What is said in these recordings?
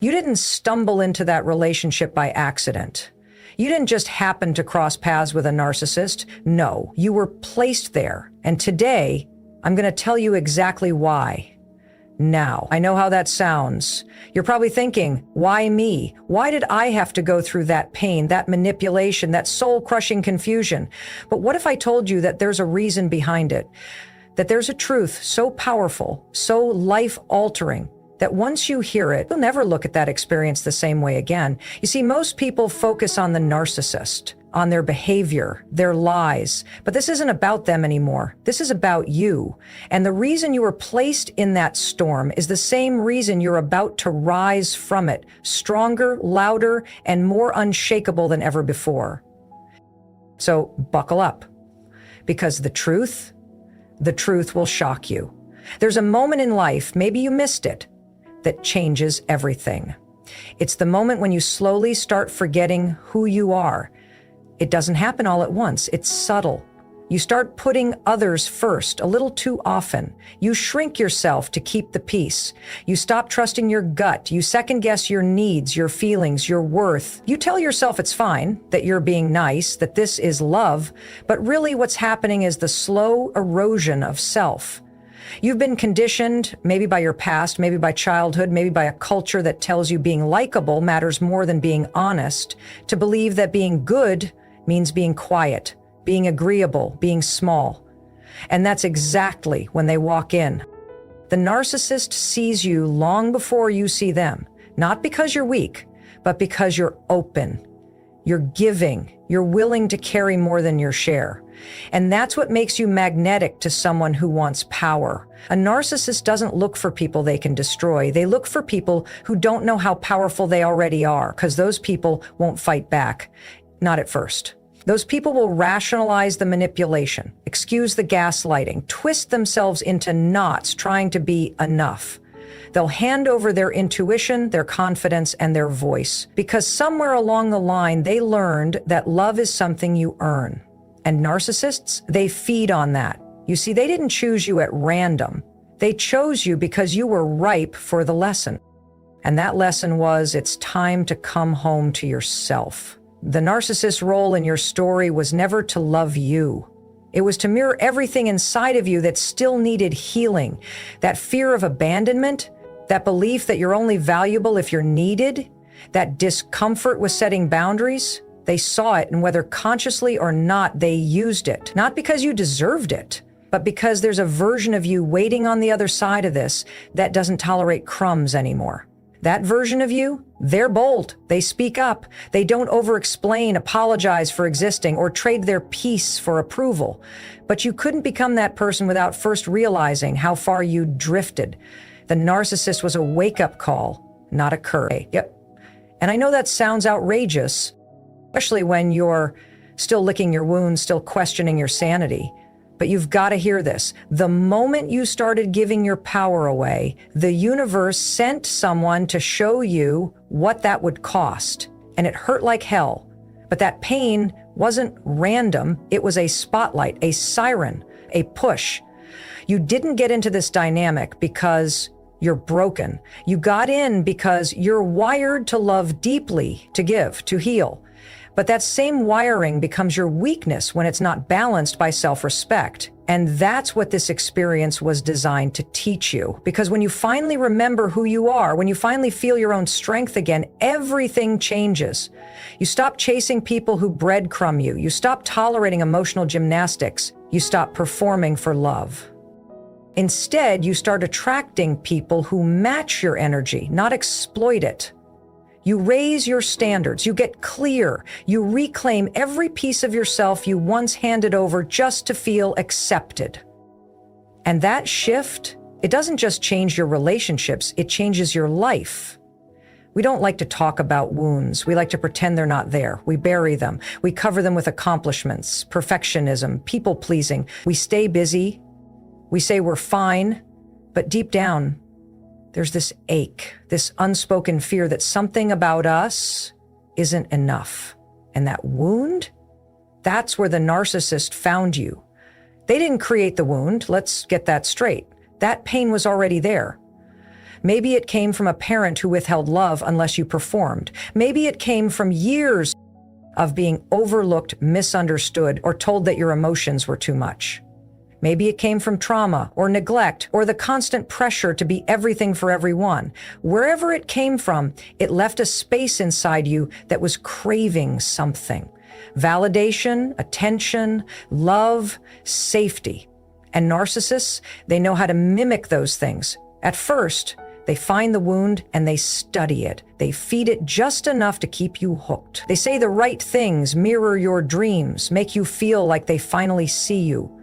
You didn't stumble into that relationship by accident. You didn't just happen to cross paths with a narcissist. No, you were placed there. And today, I'm going to tell you exactly why. Now, I know how that sounds. You're probably thinking, why me? Why did I have to go through that pain, that manipulation, that soul-crushing confusion? But what if I told you that there's a reason behind it? That there's a truth so powerful, so life-altering, that once you hear it, you'll never look at that experience the same way again. You see, most people focus on the narcissist, on their behavior, their lies. But this isn't about them anymore. This is about you. And the reason you were placed in that storm is the same reason you're about to rise from it, stronger, louder, and more unshakable than ever before. So buckle up, because the truth will shock you. There's a moment in life, maybe you missed it, that changes everything. It's the moment when you slowly start forgetting who you are. It doesn't happen all at once. It's subtle. You start putting others first a little too often. You shrink yourself to keep the peace. You stop trusting your gut. You second-guess your needs, your feelings, your worth. You tell yourself it's fine, that you're being nice, that this is love, but really what's happening is the slow erosion of self. You've been conditioned, maybe by your past, maybe by childhood, maybe by a culture that tells you being likable matters more than being honest, to believe that being good means being quiet, being agreeable, being small. And that's exactly when they walk in. The narcissist sees you long before you see them, not because you're weak, but because you're open, you're giving, you're willing to carry more than your share. And that's what makes you magnetic to someone who wants power. A narcissist doesn't look for people they can destroy. They look for people who don't know how powerful they already are, because those people won't fight back. Not at first. Those people will rationalize the manipulation, excuse the gaslighting, twist themselves into knots trying to be enough. They'll hand over their intuition, their confidence, and their voice, because somewhere along the line they learned that love is something you earn. And narcissists, they feed on that. You see, they didn't choose you at random. They chose you because you were ripe for the lesson. And that lesson was, it's time to come home to yourself. The narcissist's role in your story was never to love you. It was to mirror everything inside of you that still needed healing. That fear of abandonment, that belief that you're only valuable if you're needed, that discomfort with setting boundaries. They saw it, and whether consciously or not, they used it. Not because you deserved it, but because there's a version of you waiting on the other side of this that doesn't tolerate crumbs anymore. That version of you, they're bold. They speak up. They don't over-explain, apologize for existing, or trade their peace for approval. But you couldn't become that person without first realizing how far you drifted. The narcissist was a wake-up call, not a curse. Yep. And I know that sounds outrageous, especially when you're still licking your wounds, still questioning your sanity. But you've got to hear this. The moment you started giving your power away, the universe sent someone to show you what that would cost. And it hurt like hell. But that pain wasn't random. It was a spotlight, a siren, a push. You didn't get into this dynamic because you're broken. You got in because you're wired to love deeply, to give, to heal. But that same wiring becomes your weakness when it's not balanced by self-respect. And that's what this experience was designed to teach you. Because when you finally remember who you are, when you finally feel your own strength again, everything changes. You stop chasing people who breadcrumb you. You stop tolerating emotional gymnastics. You stop performing for love. Instead, you start attracting people who match your energy, not exploit it. You raise your standards, you get clear, you reclaim every piece of yourself you once handed over just to feel accepted. And that shift, it doesn't just change your relationships, it changes your life. We don't like to talk about wounds. We like to pretend they're not there. We bury them. We cover them with accomplishments, perfectionism, people-pleasing. We stay busy. We say we're fine, but deep down, there's this ache, this unspoken fear that something about us isn't enough. And that wound, that's where the narcissist found you. They didn't create the wound, let's get that straight. That pain was already there. Maybe it came from a parent who withheld love unless you performed. Maybe it came from years of being overlooked, misunderstood, or told that your emotions were too much. Maybe it came from trauma or neglect or the constant pressure to be everything for everyone. Wherever it came from, it left a space inside you that was craving something. Validation, attention, love, safety. And narcissists, they know how to mimic those things. At first, they find the wound and they study it. They feed it just enough to keep you hooked. They say the right things, mirror your dreams, make you feel like they finally see you.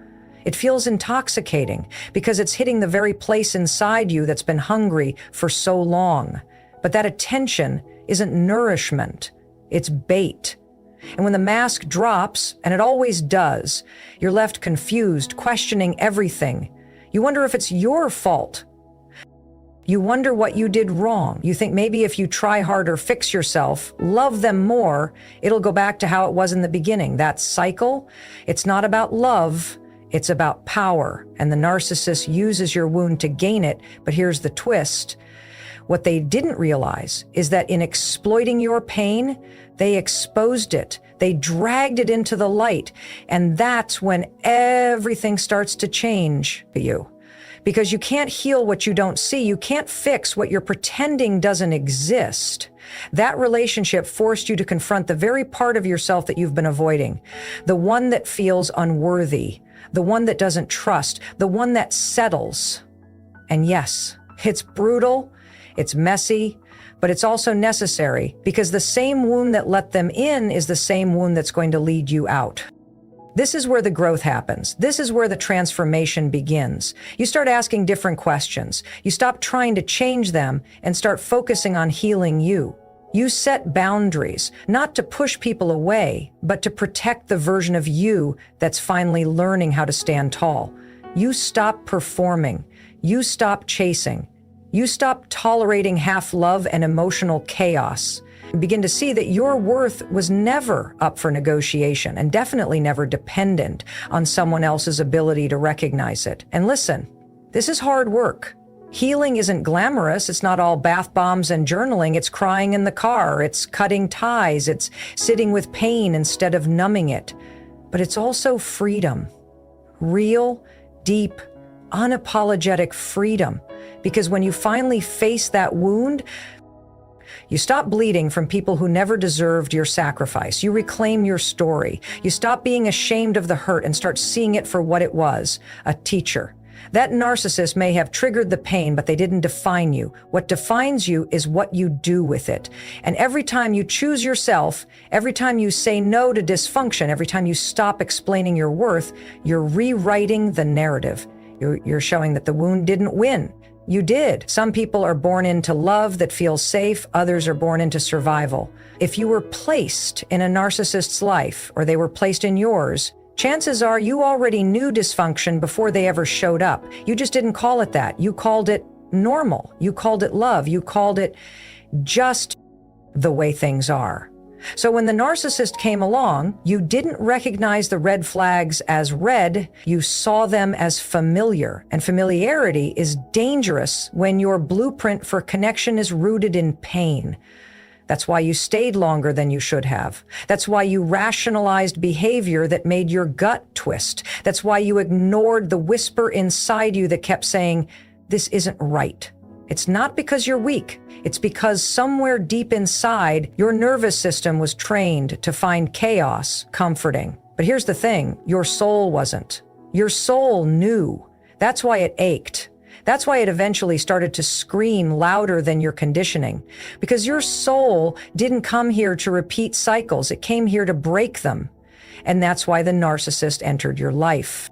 It feels intoxicating because it's hitting the very place inside you that's been hungry for so long. But that attention isn't nourishment, it's bait. And when the mask drops, and it always does, you're left confused, questioning everything. You wonder if it's your fault. You wonder what you did wrong. You think maybe if you try harder, fix yourself, love them more, it'll go back to how it was in the beginning. That cycle, it's not about love. It's about power, and the narcissist uses your wound to gain it, but here's the twist. What they didn't realize is that in exploiting your pain, they exposed it. They dragged it into the light, and that's when everything starts to change for you. Because you can't heal what you don't see. You can't fix what you're pretending doesn't exist. That relationship forced you to confront the very part of yourself that you've been avoiding, the one that feels unworthy, the one that doesn't trust, the one that settles. And yes, it's brutal, it's messy, but it's also necessary because the same wound that let them in is the same wound that's going to lead you out. This is where the growth happens. This is where the transformation begins. You start asking different questions. You stop trying to change them and start focusing on healing you. You set boundaries, not to push people away, but to protect the version of you that's finally learning how to stand tall. You stop performing. You stop chasing. You stop tolerating half love and emotional chaos. You begin to see that your worth was never up for negotiation and definitely never dependent on someone else's ability to recognize it. And listen, this is hard work. Healing isn't glamorous. It's not all bath bombs and journaling. It's crying in the car. It's cutting ties. It's sitting with pain instead of numbing it. But it's also freedom. Real, deep, unapologetic freedom. Because when you finally face that wound, you stop bleeding from people who never deserved your sacrifice. You reclaim your story. You stop being ashamed of the hurt and start seeing it for what it was, a teacher. That narcissist may have triggered the pain, but they didn't define you. What defines you is what you do with it. And every time you choose yourself, every time you say no to dysfunction, every time you stop explaining your worth, you're rewriting the narrative. You're showing that the wound didn't win. You did. Some people are born into love that feels safe. Others are born into survival. If you were placed in a narcissist's life, or they were placed in yours, chances are you already knew dysfunction before they ever showed up. You just didn't call it that. You called it normal. You called it love. You called it just the way things are. So when the narcissist came along, you didn't recognize the red flags as red. You saw them as familiar. And familiarity is dangerous when your blueprint for connection is rooted in pain. That's why you stayed longer than you should have. That's why you rationalized behavior that made your gut twist. That's why you ignored the whisper inside you that kept saying, this isn't right. It's not because you're weak. It's because somewhere deep inside, your nervous system was trained to find chaos comforting. But here's the thing, your soul wasn't. Your soul knew. That's why it ached. That's why it eventually started to scream louder than your conditioning. Because your soul didn't come here to repeat cycles. It came here to break them. And that's why the narcissist entered your life.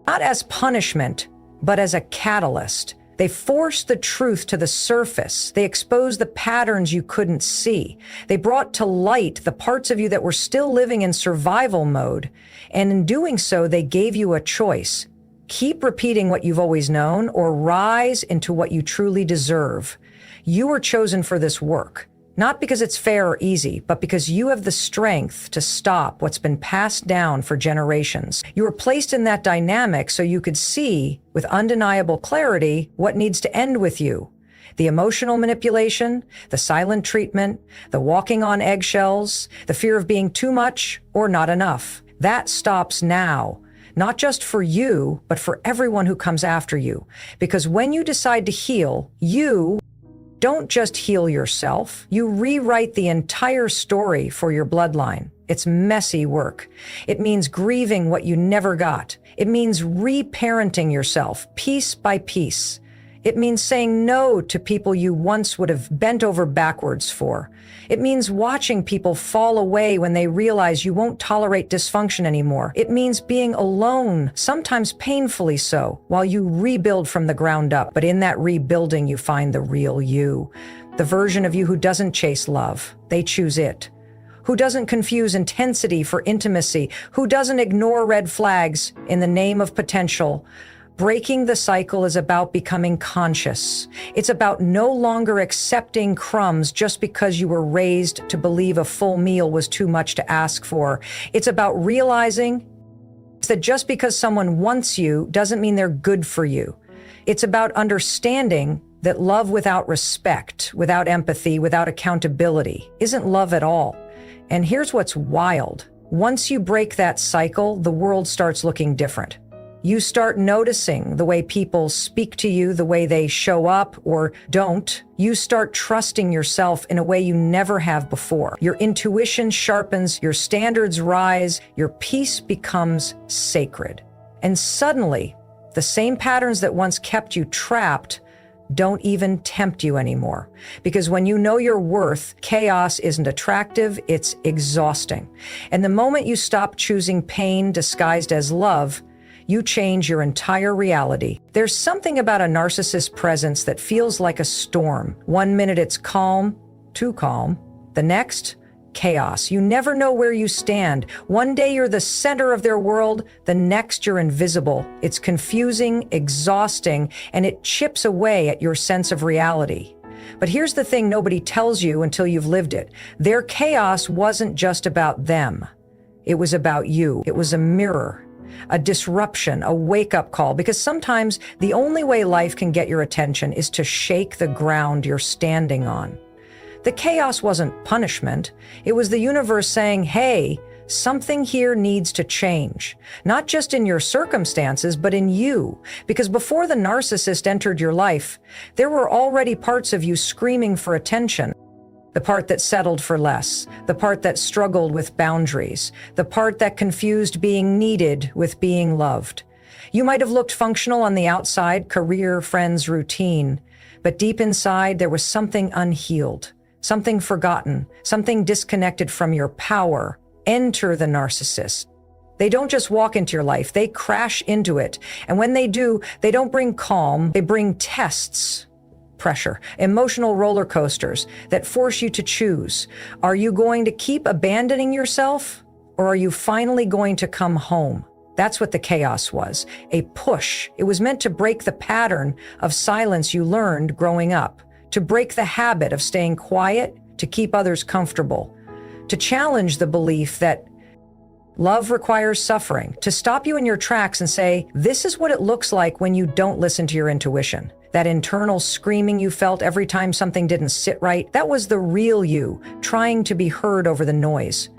Not as punishment, but as a catalyst. They forced the truth to the surface. They exposed the patterns you couldn't see. They brought to light the parts of you that were still living in survival mode. And in doing so, they gave you a choice. Keep repeating what you've always known or rise into what you truly deserve. You were chosen for this work, not because it's fair or easy, but because you have the strength to stop what's been passed down for generations. You were placed in that dynamic so you could see with undeniable clarity what needs to end with you. The emotional manipulation, the silent treatment, the walking on eggshells, the fear of being too much or not enough. That stops now, not just for you, but for everyone who comes after you. Because when you decide to heal, you don't just heal yourself, you rewrite the entire story for your bloodline. It's messy work. It means grieving what you never got. It means reparenting yourself piece by piece. It means saying no to people you once would have bent over backwards for. It means watching people fall away when they realize you won't tolerate dysfunction anymore. It means being alone, sometimes painfully so, while you rebuild from the ground up. But in that rebuilding, you find the real you, the version of you who doesn't chase love. They choose it. Who doesn't confuse intensity for intimacy, who doesn't ignore red flags in the name of potential. Breaking the cycle is about becoming conscious. It's about no longer accepting crumbs just because you were raised to believe a full meal was too much to ask for. It's about realizing that just because someone wants you doesn't mean they're good for you. It's about understanding that love without respect, without empathy, without accountability isn't love at all. And here's what's wild. Once you break that cycle, the world starts looking different. You start noticing the way people speak to you, the way they show up or don't. You start trusting yourself in a way you never have before. Your intuition sharpens, your standards rise, your peace becomes sacred. And suddenly, the same patterns that once kept you trapped don't even tempt you anymore. Because when you know your worth, chaos isn't attractive, it's exhausting. And the moment you stop choosing pain disguised as love, you change your entire reality. There's something about a narcissist presence that feels like a storm. One minute it's calm, too calm. The next, chaos. You never know where you stand. One day you're the center of their world, the next you're invisible. It's confusing, exhausting, and it chips away at your sense of reality. But here's the thing nobody tells you until you've lived it. Their chaos wasn't just about them. It was about you. It was a mirror. A disruption, a wake-up call, because sometimes the only way life can get your attention is to shake the ground you're standing on. The chaos wasn't punishment. It was the universe saying, hey, something here needs to change. Not just in your circumstances, but in you. Because before the narcissist entered your life, there were already parts of you screaming for attention. The part that settled for less, the part that struggled with boundaries, the part that confused being needed with being loved. You might have looked functional on the outside, career, friends, routine, but deep inside there was something unhealed, something forgotten, something disconnected from your power. Enter the narcissist. They don't just walk into your life, they crash into it. And when they do, they don't bring calm, they bring tests. Pressure, emotional roller coasters that force you to choose. Are you going to keep abandoning yourself, or are you finally going to come home? That's what the chaos was, a push. It was meant to break the pattern of silence you learned growing up, to break the habit of staying quiet, to keep others comfortable, to challenge the belief that love requires suffering, to stop you in your tracks and say, this is what it looks like when you don't listen to your intuition. That internal screaming you felt every time something didn't sit right, that was the real you, trying to be heard over the noise.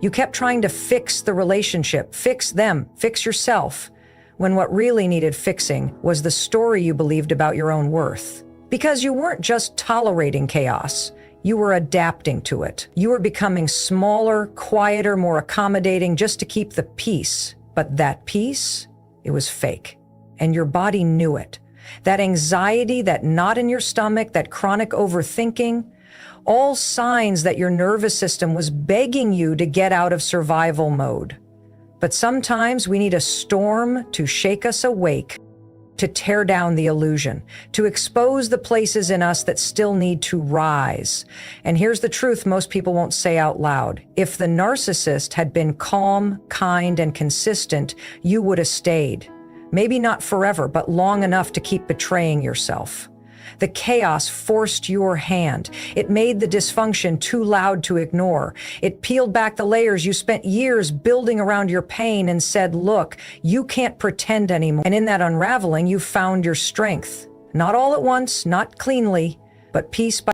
You kept trying to fix the relationship, fix them, fix yourself, when what really needed fixing was the story you believed about your own worth. Because you weren't just tolerating chaos, you were adapting to it. You were becoming smaller, quieter, more accommodating just to keep the peace. But that peace, it was fake. And your body knew it. That anxiety, that knot in your stomach, that chronic overthinking, all signs that your nervous system was begging you to get out of survival mode. But sometimes we need a storm to shake us awake, to tear down the illusion, to expose the places in us that still need to rise. And here's the truth most people won't say out loud. If the narcissist had been calm, kind, and consistent, you would have stayed. Maybe not forever, but long enough to keep betraying yourself. The chaos forced your hand. It made the dysfunction too loud to ignore. It peeled back the layers you spent years building around your pain and said, look, you can't pretend anymore. And in that unraveling, you found your strength. Not all at once, not cleanly, but piece by